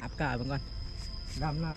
อับกาบก่อนดำนะ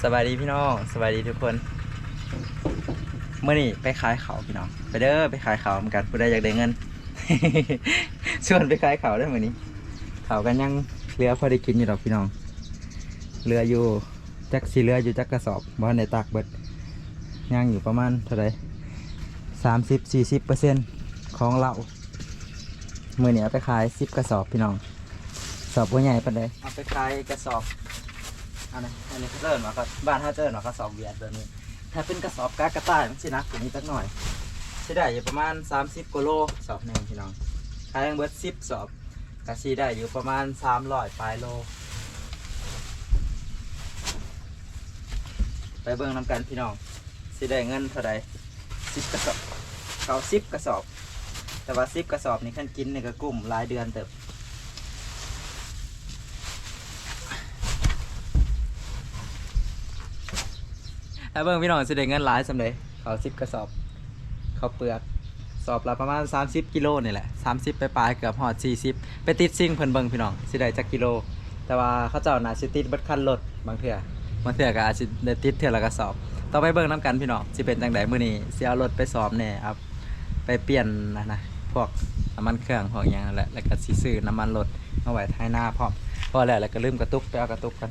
สบายดีพี่น้องสบายดีทุกคนเมื่อนี้ไปขายเขาพี่น้องไปเด้อไปขายเขาเหมือนกันผู้ใดอยากได้เงิน ชวนไปขายเขาได้เหมือนนี้เขากันยังเรือพอได้กินอยู่ดอกพี่น้องเรืออยู่จักสีเรืออยู่จักกระสอบบ้านในตากเบิดย่างอยู่ประมาณเท่าไหร่30-40%ของเรามื่อนี้เอาไปขาย10 กระสอบพี่น้องสอบว่าใหญ่ปานใดเอาไปขายกระสอบอันนี้เขาเดินมาครับบ้านเขาเดินมากระสอบเวียดแบบนี้ถ้าเป็นกระสอบกากระต่ายมันสินักกว่านี้สักหน่อยใช้ได้อยู่ประมาณ30 กิโลสอบหนึ่งพี่น้องขายเบิด10 สอบกระชีได้อยู่ประมาณ300 ปลายโลไปเบิ่งนำกันพี่น้องสิได้เงินเท่าใด10 กระสอบเขา10 กระสอบแต่ว่า10 กระสอบนี่ขั้นกินนี่ก็กุ้มรายเดือนเติบแล้วเบิ่งพี่น้องสิได้เงินหลายสำเร็จเขา10 กระสอบเขาเปลือกสอบละประมาณ30 กิโลนี่แหละ30ไปปลายเกือบหอด40ไปติดซิ่งเพิ่นเบิ่งพี่น้องสิได้จักกิโลแต่ว่าเขาเจ้าน่าสิติดเบิดคันรถบางเทื่อก็อาจสิได้ติดเทื่อละกระสอบต่อไปเบิ่งน้ำกันพี่น้องสิเป็นจังไดมื้อนี้สิเอารถไปซ้อมแน่ครับไปเปลี่ยนนะพวกน้ำมันเครื่องพวกอย่างนั้นแหละแล้วก็สิซื้อน้ำมันรถมาไว้ท้ายหน้าพร้อมพอแล้วก็ลืมกระตุกไปเอากระตุกกัน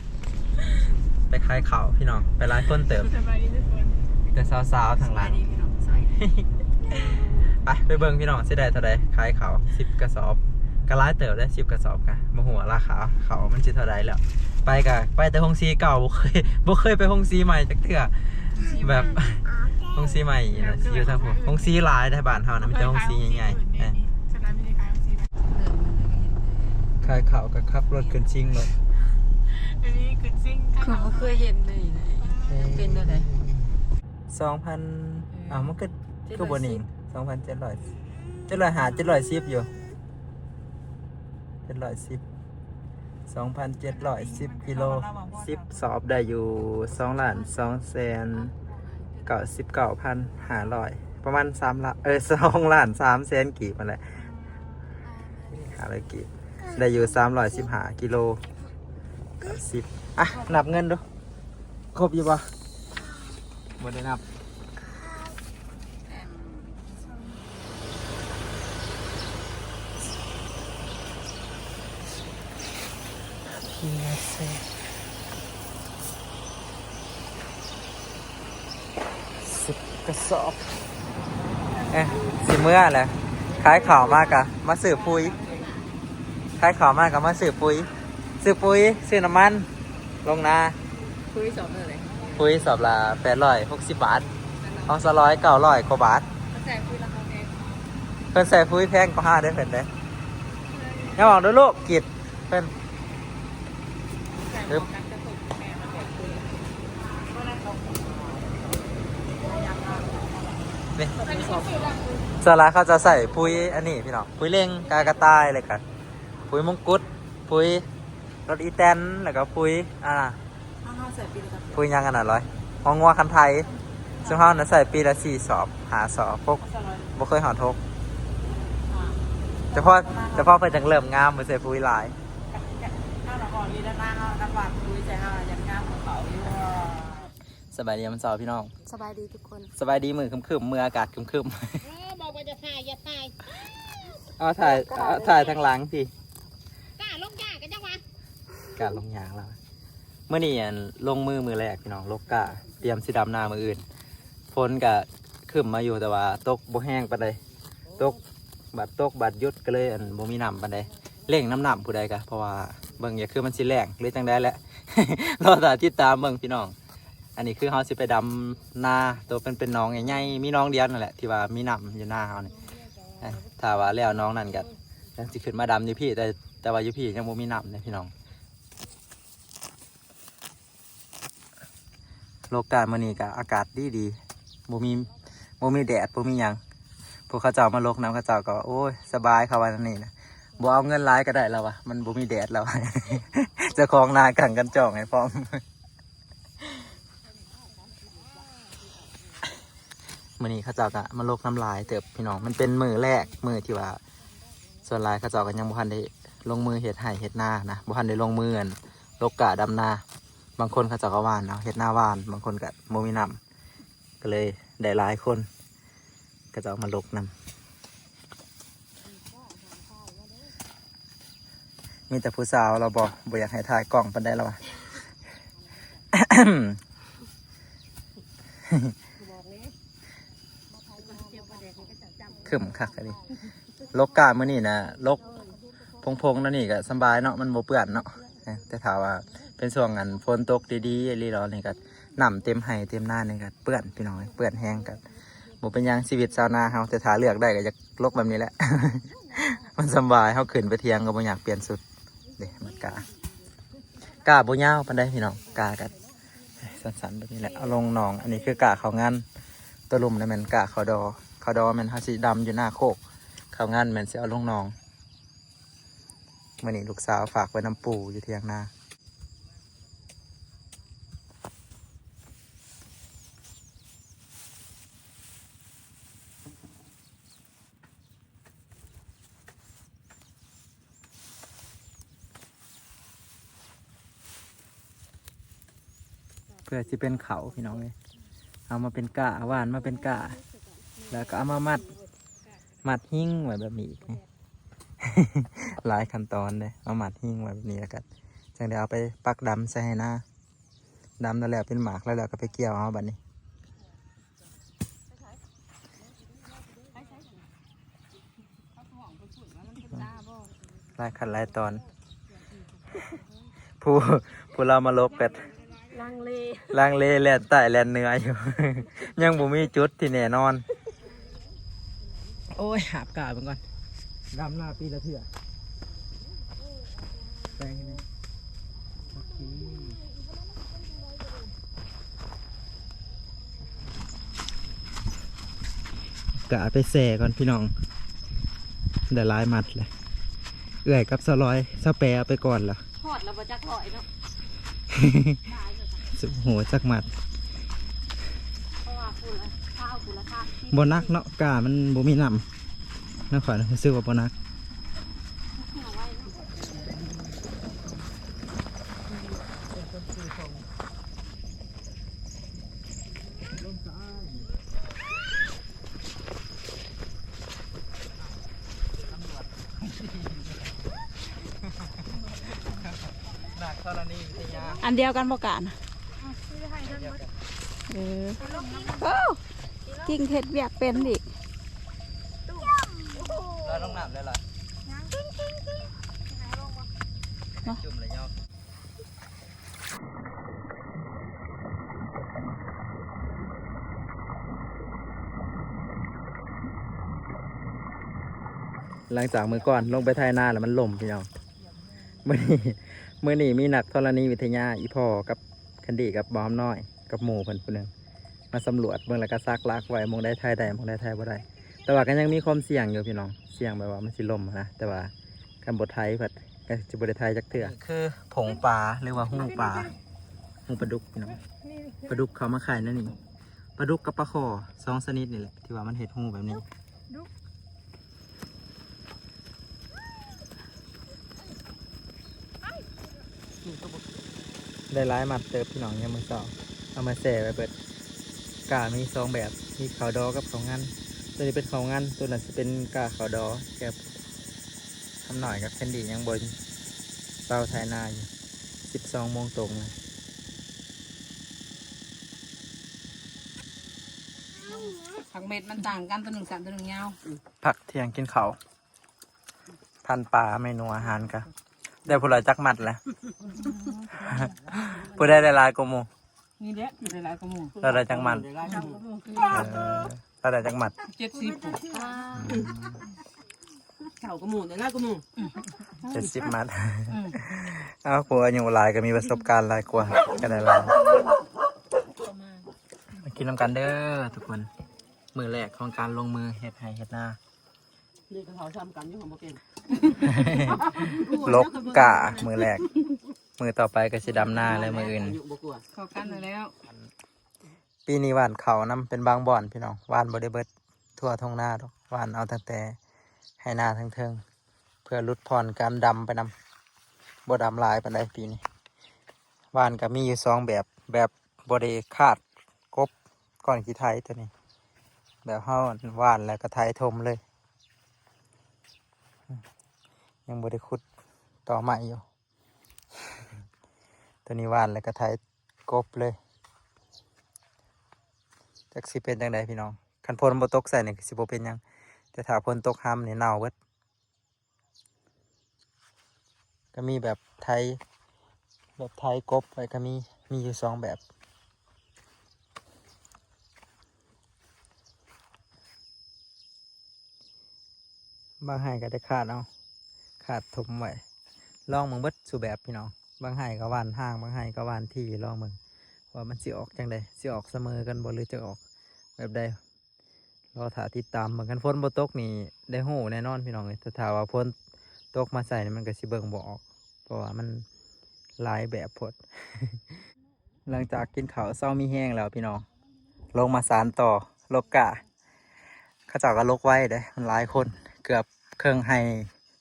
ไปขายข้าวพี่น้องไปร้านคนเติมแต่สาวๆทางร้านไปเบิ่งพี่น้องสิได้เท่าใดขายข้าว10 กระสอบก็ร้ายเติบได้10 กระสอบกันมาหัวราคาเขามันสิเท่าใดแล้วไปแต่ฮงซีเก่าบ่เคยไปฮงซีใหม่จักเทื่อแบบฮงซีใหม่อยู่ทางผมฮงซีหลายในบ้านเฮานะมีแต่ฮงซีใหญ่ๆขายข้าวก็ขับรถขึ้นชิงเลยอันนี้คือซิ่งเขาเคยเห็นเลยเป็นอะไร2,000มันก็บ่นิ่ง2,700 710อยู่710 2,710 กิโล10 สอบได้อยู่2,299,500ประมาณ2,300,000 กีบมาแหละ500 กีบได้อยู่315 กิโล10นับเงินดูครบอยู่ปะบ่ได้นับ10 กระสอบสิเมื่อแหละขายข่าวมากอะมาสืบปุ๋ยขายข่าวมากกับมาสืบปุ๋ยซื้อน้ำมันลงนาปุ๋ยสอบเลยปุ๋ยสอบละ860 บาทเอา900 กว่าบาทใส่ปุ๋ยราคาแพงเพิ่นใส่ปุ๋ยแพงกว่า5ได้เพิ่นได้อย่าบอกด้วยลูกกิดเพิ่นนี่สาระเขาจะใส่ปุ๋ยอันนี้พี่น้องปุ๋ยเล้งกากระต่ายอะไรกันปุ๋ยมงกุฎปุ๋ยรถอีแตนแล้วก็ปุ๋ยปุ๋ยยังกัน100ของงัวคันไทยซึ่งเขาใส่ปีละ4 สอบ5 สอบพวกบ่เคยหอดทกแต่พอเพิ่นจังเริ่มงามไปใส่ปุ๋ยหลายสบายดีมันสาวพี่น้องสบายดีทุกคนสบายดีมือคึมๆมืออากาศคึมๆบอกว่าจะถ่ายอย่าถ่ายเอาถ่ายทางหลังพี่กล้าลงยากันจังวะกล้าลงยางแล้วเมื่อนี้ลงมือแรกพี่น้องลกกาเตรียมสีดำนามืออื่นฝนก็คึมมาอยู่แต่ว่าตกบ่แห้งปานใดตกบัดยุดก็เลยบ่มีน้ำปานใดเร่งน้ำผู้ใดกะเพราะว่าเบิ่งอย่าคือมันสิแรงหรือจังได้แหละ รอติดตามเบิ่งพี่น้องอันนี้คือเขาสิไปดำนาตัวเป็นน้องใหญ่ๆมีน้องเดียวนั่นแหละที่ว่ามีน้ำอยู่หน้าเขานี่ถ้าว่าแล้วน้องนั่นกันยังสิขึ้นมาดำอยู่พี่แต่ว่าอยู่พี่ยังบ่มีน้ำเลยพี่น้องโลกามื้อนี้ก็อากาศดีบ่มีแดดบ่มีหยังพวกเขาเจ้ามาลกน้ำเขาเจ้าก็โอ้ยสบายเขาว่านั่นนี่นะบ่เอาเงินร้ายก็ได้แล้ววะมันบ่มีแดดแล้ว เจ้าของนากันจ่องให้พร้อม มื้อนี้เขาเจ้าก็มาลกน้ำลายเติบพี่น้องมันเป็นมื้อแรกมื้อที่ว่าส่วนหลายเขาเจ้าก็ยังบ่ทันได้ลงมือเฮ็ดไร่เฮ็ดนานะบ่ทันได้ลงมือกันลกกะดำนาบางคนเขาเจ้าก็หว่านเอาเฮ็ดนาหว่านบางคนก็บ่มีน้ำก็เลยได้หลายคนก็จะเอามาลกน้ำมีแต่ผู้สาวเราบ่อยากให้ถ่ายกล้องปานใดแล้ววะ ขึ้นคักเลยลกกามื้อนี้นะลกพงๆนั่นนี่ก็สบายเนาะมันบ่เปื้อนเนาะแต่ถามว่าเป็นช่วงอันฝนตกดีๆอีหลีนี่ก็น้ำเต็มไห้เต็มหน้านี่ก็เปื้อนพี่น้องเปื้อนแห้งกันบ่เป็นหยังชีวิตชาวนาเฮาแต่ถ้าเลือกได้ก็จะลกแบบนี้แหละ มันสบายเฮาขึ้นไปเที่ยงก็บ่อยากเปลี่ยนสุดเด้มันกาบ่ยาวปานใดพี่น้องกากันสั้นๆแบบนี้แหละเอาลงหนองอันนี้คือกาเขางานตัวลุ่มนั่นแม่นกาเขาดอแม่นเฮาสิดำอยู่หน้าโคกเขางานแม่นสิเอาลงหนองมื้อนี้ลูกสาวฝากไว้น้ำปูอยู่เที่ยงนาเพื่อสิเป็นเขาพี่น้องเลยเอามาเป็นกะหวานมาเป็นกะแล้วก็เอามามัดหิ้งไว้แบบนี้อีกนี่ หลายขั้นตอนเลยเอามัดหิ้งไว้แบบนี้แล้วกันจังเดี๋ยวเอาไปปักดำใส่ให้หน้าดำแล้วแหละเป็นหมากแล้วก็ไปเกี่ยวเอาแบบนี้หลายขั้นหลายตอน ผู้เรามาลบกันลังเลแล่นใต้แล่นเหนื้ออยู่ ยังบ่มีจุดที่แน่นอน โอ้ยหาบกาบมันก่อนดำหน้าปีละเถื่อแปลงนี่โอเคกาไปแส่ก่อนพี่น้องได้หลายมัดเลยเอื่อยกับสลอยสแปรเอาไปก่อนล่ะทอดแล้วบ่จักลอยเนาะ สุดโหจักมัด เพราะว่าคุณละข้าวคุณละข้าว บนักเนาะกามันบ่มีน้ำน่าขอรู้สึกว่าบนักอันเดียวกันบ่กันโอ้กิ่งเห็ดเบียกเป็นอีก เราต้องน้ำเลยล่ะจุ่มเลยย่อหลังจากมือก่อนลงไปไทยนาแล้วมันล่มพี่น้องเมื่อนี้มีนักธรณีวิทยาอีพ่อกับคันดีกับบอมน้อยกับหมู่เพิ่นผู้หนึงมาสำรวจเบิ่งแล้วก็ซักลากไว้มองได้ไทยได้มองได้ไทยบ่ได้แต่ว่าก็ยังมีความเสี่ยงอยู่พี่น้องเสี่ยงแบบว่ามันสิล่มนะแต่ว่าการบดไทยเพิ่นก็สิบ่ได้ไทยจักเทื่อคือผงปลาหรือว่าหูปลาหูปลาดุกพี่น้องปลาดุกเขามาขายนั่นนี่ปลาดุกกับปลาคอ2ชนิดนี่แหละที่ว่ามันเฮ็ดหูแบบนี้ได้หลายมัดเติบพี่น้องยังมือสองเอามาแส่ไว้เปิดกามี2แบบมีขาวดอกับขาวงันตัวนี้เป็นขาวงันตัวนั้นจะเป็นกาขาวดอแกทำหน่อยกับแคนดี้ยังบนเตาไทยนาอยู่12 โมงตรงเลย ผักเม็ดมันต่างกันตัวหนึ่งสั้นตัวหนึ่งยาว ผักเที่ยงกินเขาพันปลาเมนูอาหารกะได้ผลจักมัดแหละ ผู้ได้หลายกว่าหมู นี่เด็กอยู่ในหลายกระหมู เราได้จักมัดเราได้จักมัด 70 เข่ากระหมูแต่หน้ากระหมู 70 มัดเอาผัวอายุหลายก็มีประสบการณ์หลายกว่าก็ได้หลายมากินน้ำกันเด้อทุกคนมือแรกของการลงมือเฮ็ดไห่เฮ็ดนา นี่กระเทาซ้ำกันอยู่ของโบเกน ลกกะมือแรกมือต่อไปก็สิดำหน้าเลยมืออื่น อยู่บ่กลัว เข้ากันเลยแล้ว ปีนี้หว่านเขานํเป็นบางบ่อนพี่น้องหว่านบ่ได้เบิดทั่วท้องนาดอกหว่านเอาตั้งแต่ให้นาทั้งเทิงเพื่อลดผ่อนการดำไปนำบ่ดำหลายปานใดปีนี้หว่านก็มีอยู่สองแบบแบบบ่ได้คาดกบก่อนขี้ไถตัวนี้แบบเฮาหว่านแล้วก็ไถถมเลย ยังบ่ได้ขุดต่อใหม่อยู่ ตัวนี้หวานแล้วก็ไถกบเลยจักสิเป็นจังไดพี่น้องคันพลบ่ตกใส่นี่ก็สิบ่เป็นหยังแต่ถ้าพลตกห้ำนี่เน่าเบิดก็มีแบบไถกบไปก็มีอยู่สองแบบบางไห่ก็ได้ขาดเอาขาดถมไว้ลองมึงเบิดสู่แบบพี่น้องบางไห่ก็หวานห้างบางไห่ก็หวานที่ลองมึงว่ามันสิออกจังใดสิออกเสมอกันบ่หรือจะออกแบบใดรอถ่าติดตามเหมือนกันฝนบ่ตกนี่ได้หูแน่นอนพี่น้องเลยแต่ถ้าว่าฝนตกมาใส่นี่มันก็สิเบิ่งบ่ออกเพราะว่ามันหลายแบบพด หลังจากกินข้าวเศร้ามีแห้งแล้วพี่น้องลงมาสารต่อลกกะเขาเจ้าก็ลกไว้เด้มันหลายคนเกือบเครื่องให้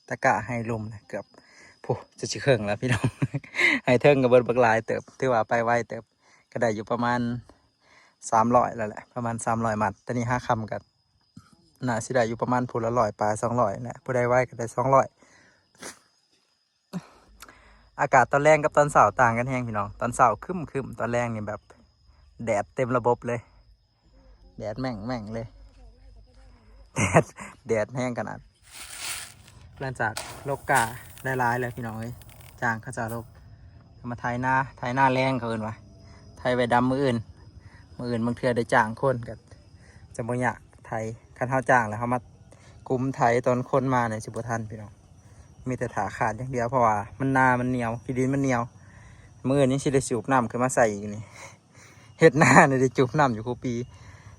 ตะกะให้ลุมเลยเกือบผู้จะชิเครื่องแล้วพี่น้อง ให้เทิงกับเบิดบักหลายเติบถือว่าไปไวเติบก็ได้อยู่ประมาณ300แล้วแหละประมาณ300 มัดตอนนี้5 คำกันน่าสิได้อยู่ประมาณผู้ละ100ปลา200นะผู้ใดไวก็ได้200อากาศตอนแรงกับตอนเช้าต่างกันแห้งพี่น้องตอนเช้าครึมตอนแรงนี่แบบแดดเต็มระบบเลยแดดแม่งเลยแดดแห้งขนาดหลังจากโลกกาได้ร้ายเลยพี่น้องเอ้ยจ้างเขาจะโลกมาไถนาแรงเขาเอินวะไถไปดำมืออื่นบางเทื่อได้จ้างคนกับจะบ่อยากไถคันเท้าจ้างแล้วเขามากุมไถตอนคนมาในสิบทันพี่น้องมีแต่ถาขาดอย่างเดียวเพราะว่ามันมันเหนียวขี้ดินมันเหนียวมืออื่นนี่สิได้สูบน้ำขึ้นมาใส่อีกนี่เฮ็ดหน้าเนี่ยได้จูบน้ำอยู่คู่ปี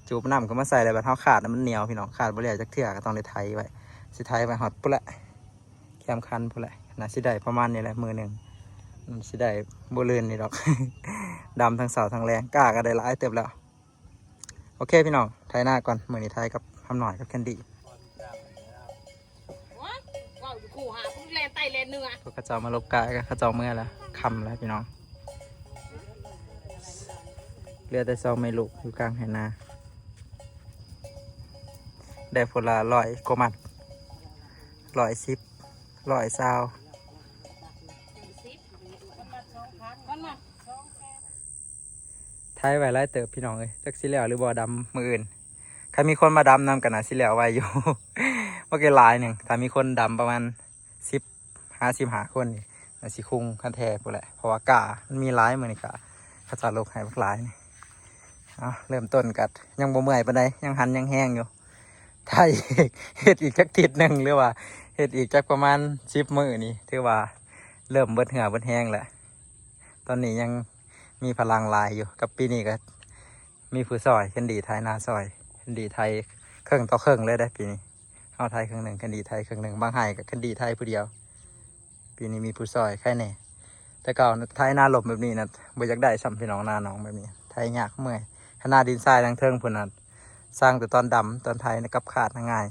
จูบน้ำขึ้นมาใส่อะไรแบบเท้าขาดมันเหนียวพี่น้องขาดบ่เหลือจักเทื่อก็ต้องได้ไถไว้สิไถไปหอดปุ๊ละแคมคันปุ๊ละน่าสิได้ประมาณนี้แหละมือหนึ่งสิได้โบเลือนนี่ดอก ดำทั้งเสาทั้งแรงกล้าก็ได้หลายเติบแล้วโอเคพี่น้องไถหน้าก่อนมือนี้ไถกับทำหน่อยกับแคนดี้ ว้าวอยู่คู่หาพุ่งแลนไตแลนเนื้อ พวกกระเจ้ามาลบกายก็กระเจ้าเมื่อแล้วคำแล้วพี่น้องเรือแต่ซองไม่ลุกอยู่กลางไหนาได้ผลละ100 กว่ามัด110 120ไทยไว้ไล่เติบพี่น้องเลยจักสิแล้วหรือบ่อดำมืออื่นใครมีคนมาดำนำกันนะสิแล้วไว้อยู่ เมื่อกี้ลายหนึ่งถ้ามีคนดำประมาณ50 55 คนนี่น่าสิคุงคันแทกกูแหละเพราะว่ากามันมีหลายมือนี่กาเขาจะลกให้พวกหลายนี่เอาเริ่มต้นกัดยังบ่เมื่อยปานใดยังหันยังแห้งอยู่ไทย เฮ็ดอีกจักทิศหนึ่งหรือว่าเฮ็ดอีกจักประมาณ10 มื้อนี่ถือว่าเริ่มเบิดเหือเบิดแห้งแล้วตอนนี้ยังมีพลังหลายอยู่กับปีนี้ก็มีผู้ซอยกันดีไทยนาซอยกันดีไทยเครื่องต่อเครื่องเลยได้ปีนี้เอาไทยเครื่องหนึ่งกันดีไทยเครื่องหนึ่งบางไห่กับกันดีไทยผู้เดียวปีนี้มีผู้ซอยแค่ไหนแต่เก่าไทยนาหลบแบบนี้นะบ่อยากได้ซ้ำพี่น้องนาน้องแบบนี้ไทยยากเมื่อยขนาดดินทรายทางเทิงพุ่นน่ะสร้างแต่ตอนดำตอนไทยนะกับขาดง่าย